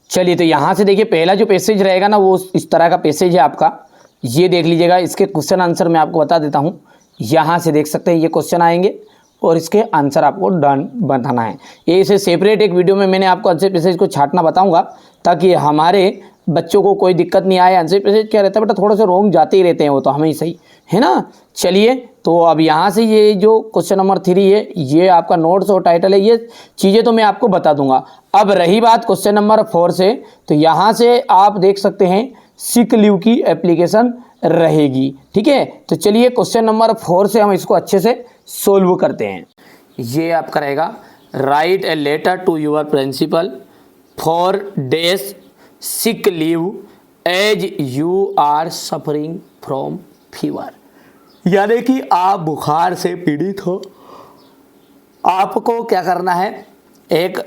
चलिए तो यहाँ से देखिए पहला जो पैसेज रहेगा ना वो इस तरह का पैसेज है आपका, ये देख लीजिएगा। इसके क्वेश्चन आंसर मैं आपको बता देता हूँ। यहाँ से देख सकते हैं ये क्वेश्चन आएंगे और इसके आंसर आपको डन बताना है। ये इसे सेपरेट एक वीडियो में मैंने आपको आंसर पैसेज को छांटना बताऊँगा ताकि हमारे बच्चों को कोई दिक्कत नहीं आए। आंसर पैसेज क्या रहता है बेटा, थोड़ा सा रोंग जाते ही रहते हैं वो तो हमें ही सही है ना। चलिए तो अब यहाँ से ये जो क्वेश्चन नंबर 3 है ये आपका नोट्स और टाइटल है, ये चीज़ें तो मैं आपको बता दूंगा। अब रही बात क्वेश्चन नंबर 4 से, तो यहाँ से आप देख सकते हैं सिक लीव की एप्लीकेशन रहेगी। ठीक है, तो चलिए क्वेश्चन नंबर 4 से हम इसको अच्छे से सोल्व करते हैं। ये आपका रहेगा, write a letter to your principal for days sick leave as you are suffering from fever. यानी कि आप बुखार से पीड़ित हो, आपको क्या करना है, एक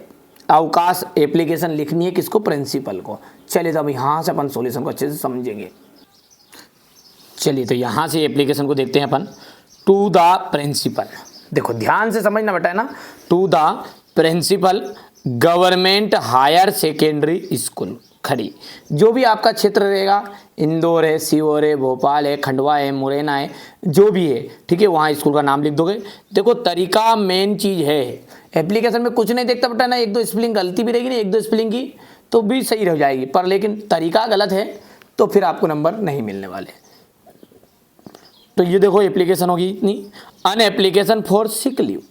अवकाश एप्लीकेशन लिखनी है। किसको? प्रिंसिपल को। चलिए तो अब यहाँ से अपन सॉल्यूशन को अच्छे से समझेंगे। चलिए तो यहाँ से एप्लीकेशन को देखते हैं अपन। टू द प्रिंसिपल, देखो ध्यान से समझना बेटा है ना। To the principal government higher secondary school Khadi, जो भी आपका क्षेत्र रहेगा, इंदौर है, सीहोर है, भोपाल है, खंडवा है, मुरैना है, जो भी है, ठीक है, वहाँ स्कूल का नाम लिख दोगे। देखो तरीका मेन चीज़ है, एप्लीकेशन में कुछ नहीं देखता बेटा ना, एक दो स्पेलिंग गलती भी रहेगी ना, एक दो स्पेलिंग की तो भी सही रह जाएगी, पर लेकिन तरीका गलत है तो फिर आपको नंबर नहीं मिलने वाले। तो ये देखो एप्लीकेशन होगी इतनी, an application for sick leave,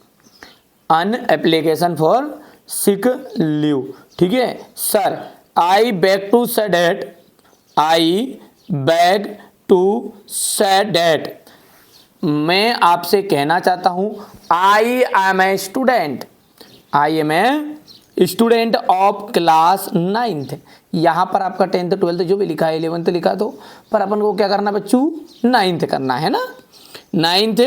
an application for sick leave. ठीक है sir, I beg to say that, I beg to say that, मैं आपसे कहना चाहता हूँ, I am a student, I am a student of class 9th। यहाँ पर आपका 10th 12th जो भी लिखा है, 11th लिखा तो, पर अपन को क्या करना बच्चों, 9th करना है ना, 9th,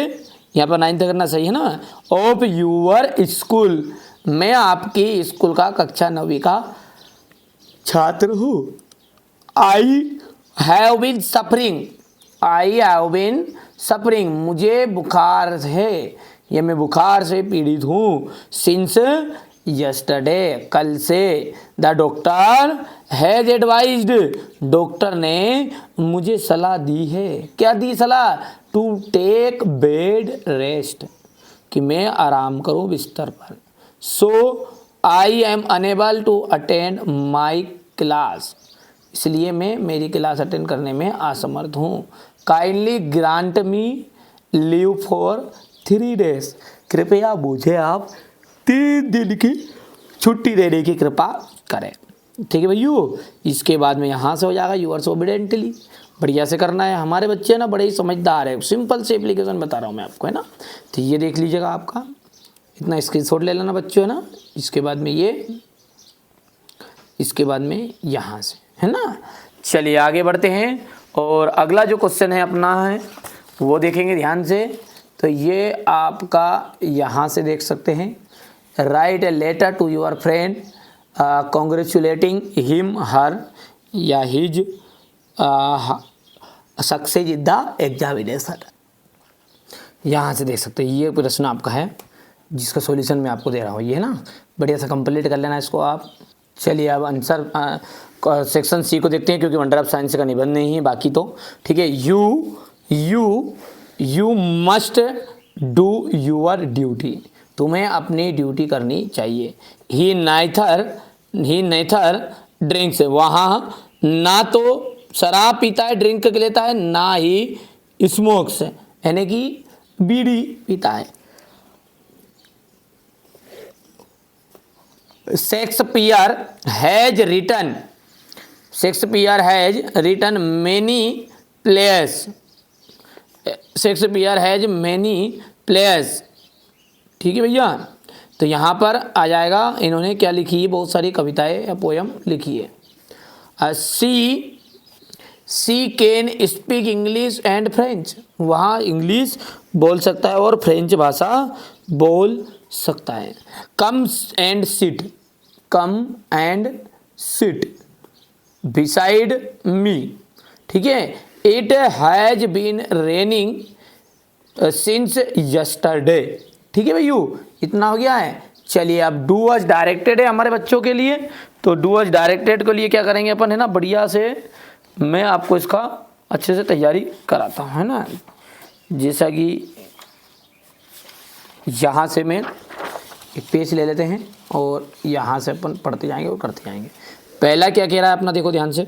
यहाँ पर 9th करना सही है ना। ऑफ यूअर स्कूल, मैं आपकी स्कूल का कक्षा 9वीं का छात्र हूँ। I have been suffering, I have been suffering, मुझे बुखार है, ये मैं बुखार से पीड़ित हूँ। सिंस यस्टरडे, कल से। The doctor has advised, doctor ने मुझे सलाह दी है। क्या दी सलाह? टू टेक बेड रेस्ट, कि मैं आराम करूँ बिस्तर पर। So I am unable to attend my class, इसलिए मैं मेरी क्लास अटेंड करने में असमर्थ हूँ। Kindly grant me leave for 3 days, कृपया मुझे आप 3 दिन की छुट्टी देने की कृपा करें। ठीक है भैया, इसके बाद में यहाँ से हो जाएगा यूअर्स ओबिडेंटली, बढ़िया से करना है। हमारे बच्चे ना बड़े ही समझदार है, सिंपल से एप्लीकेशन बता रहा हूँ मैं आपको, है ना। तो ये देख लीजिएगा, आपका इतना स्क्रीनशॉट ले लेना बच्चों, है ना। इसके बाद में ये, इसके बाद में यहाँ से, है ना। चलिए आगे बढ़ते हैं और अगला जो क्वेश्चन है अपना है वो देखेंगे ध्यान से। तो ये आपका यहाँ से देख सकते हैं, write a letter to your friend congratulating him her या his success in the examination. यहाँ से देख सकते हैं, ये प्रश्न आपका है जिसका सॉल्यूशन मैं आपको दे रहा हूँ, ये है ना। बढ़िया सा कंप्लीट कर लेना इसको आप। चलिए अब आंसर सेक्शन सी को देखते हैं, क्योंकि वंडर ऑफ साइंस का निबंध नहीं है बाकी तो। ठीक है, you must do your duty, तुम्हें अपनी ड्यूटी करनी चाहिए। ही नाइथर ड्रिंक्स, वहाँ ना तो शराब पीता है, ड्रिंक लेता है, ना ही स्मोक्स, यानी कि बीड़ी पीता है। Shakespeare has written many players, Shakespeare has many players. ठीक है भैया, तो यहाँ पर आ जाएगा, इन्होंने क्या लिखी है, बहुत सारी कविताएं या पोयम लिखी है। She can speak English and French, वहाँ इंग्लिश बोल सकता है और फ्रेंच भाषा बोल सकता है। Come and sit beside me. ठीक है, it has been raining since yesterday. ठीक है भैया, इतना हो गया है। चलिए अब डू वाज डायरेक्टेड है हमारे बच्चों के लिए, तो डूअर्स डायरेक्टेड के लिए क्या करेंगे अपन, है ना, बढ़िया से मैं आपको इसका अच्छे से तैयारी कराता हूँ, है ना। जैसा कि यहाँ से मैं एक पेज ले लेते हैं और यहाँ से अपन पढ़ते जाएंगे और करते जाएंगे। पहला क्या कह रहा है अपना, देखो ध्यान से,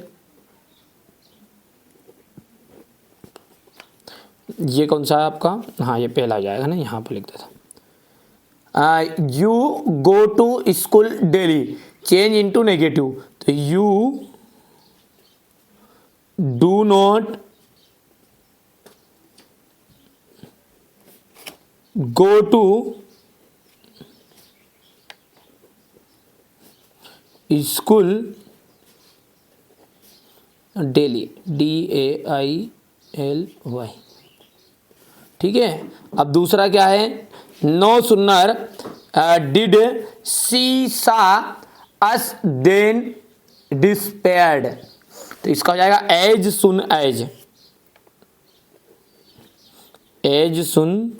ये कौन सा है आपका, हाँ ये पहला आ जाएगा ना, यहाँ पर लिख देता। You go to school daily, change into negative, तो you do not go to school daily, DAILY, ठीक है। अब दूसरा क्या है, नो सुनर डिड सी सा अस देन डिस्पेयर्ड, तो इसका हो जाएगा as soon as, as soon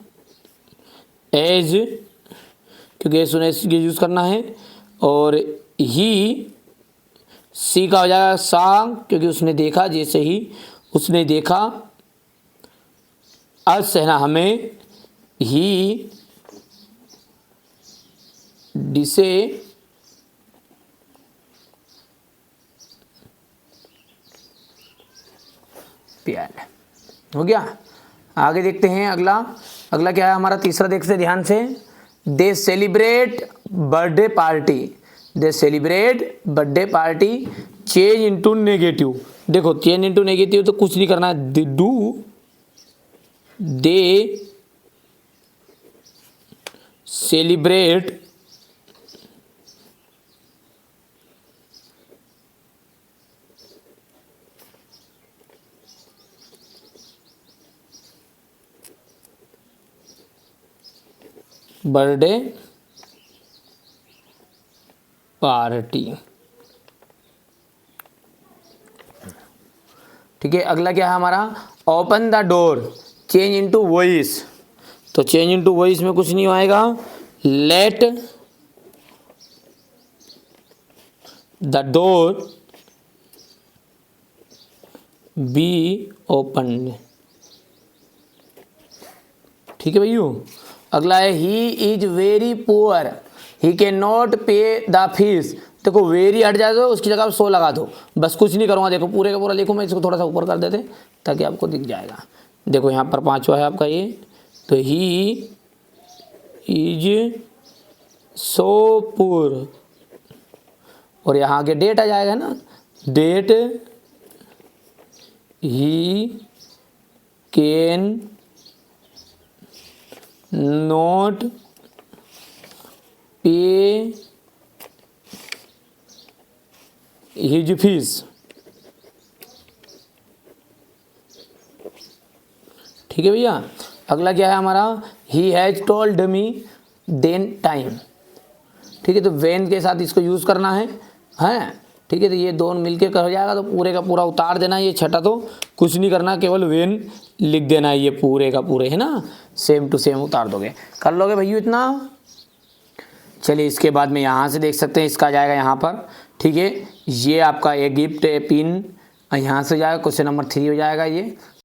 as, क्योंकि एज सुन एज यूज करना है। और ही, सी का हो जाएगा सा, क्योंकि उसने देखा, जैसे ही उसने देखा, अस है ना हमें, ही डिसे प्यार, हो गया। आगे देखते हैं अगला क्या है हमारा, तीसरा देखते ध्यान से। दे सेलिब्रेट बर्थडे पार्टी, दे celebrate birthday party, change into negative, देखो चेंज इनटू नेगेटिव तो कुछ नहीं करना है, do they celebrate birthday party, ठीक है। अगला क्या है हमारा, open the door, change into voice, तो चेंज इनटू वॉइस में कुछ नहीं आएगा, let the door be open, ठीक है भैया। अगला है he is very poor, he can not पे द फीस, देखो वेरी हट जाए तो उसकी जगह 100 लगा दो, बस कुछ नहीं करूँगा, देखो पूरे का पूरा लिखो, मैं इसको थोड़ा सा ऊपर कर देते ताकि आपको दिख जाएगा। देखो यहाँ पर पांचवा है आपका ये, तो ही इज सो पुअर, और यहाँ आगे डेट आ जाएगा ना, that he can not pay his fees, ठीक है भैया। अगला क्या है हमारा, he has told me then time, ठीक है, तो वेन के साथ इसको यूज करना है, हैं, ठीक है। तो ये दोनों मिलके कर जाएगा, तो पूरे का पूरा उतार देना है, ये छठा तो कुछ नहीं करना, केवल वेन लिख देना है, ये पूरे का पूरे, है ना, सेम टू सेम उतार दोगे, कर लोगे भैया इतना। चलिए इसके बाद में यहाँ से देख सकते हैं, इसका जाएगा यहाँ पर, ठीक है, ये आपका एक गिफ्ट पिन यहाँ से जाएगा, क्वेश्चन नंबर 3 हो जाएगा ये।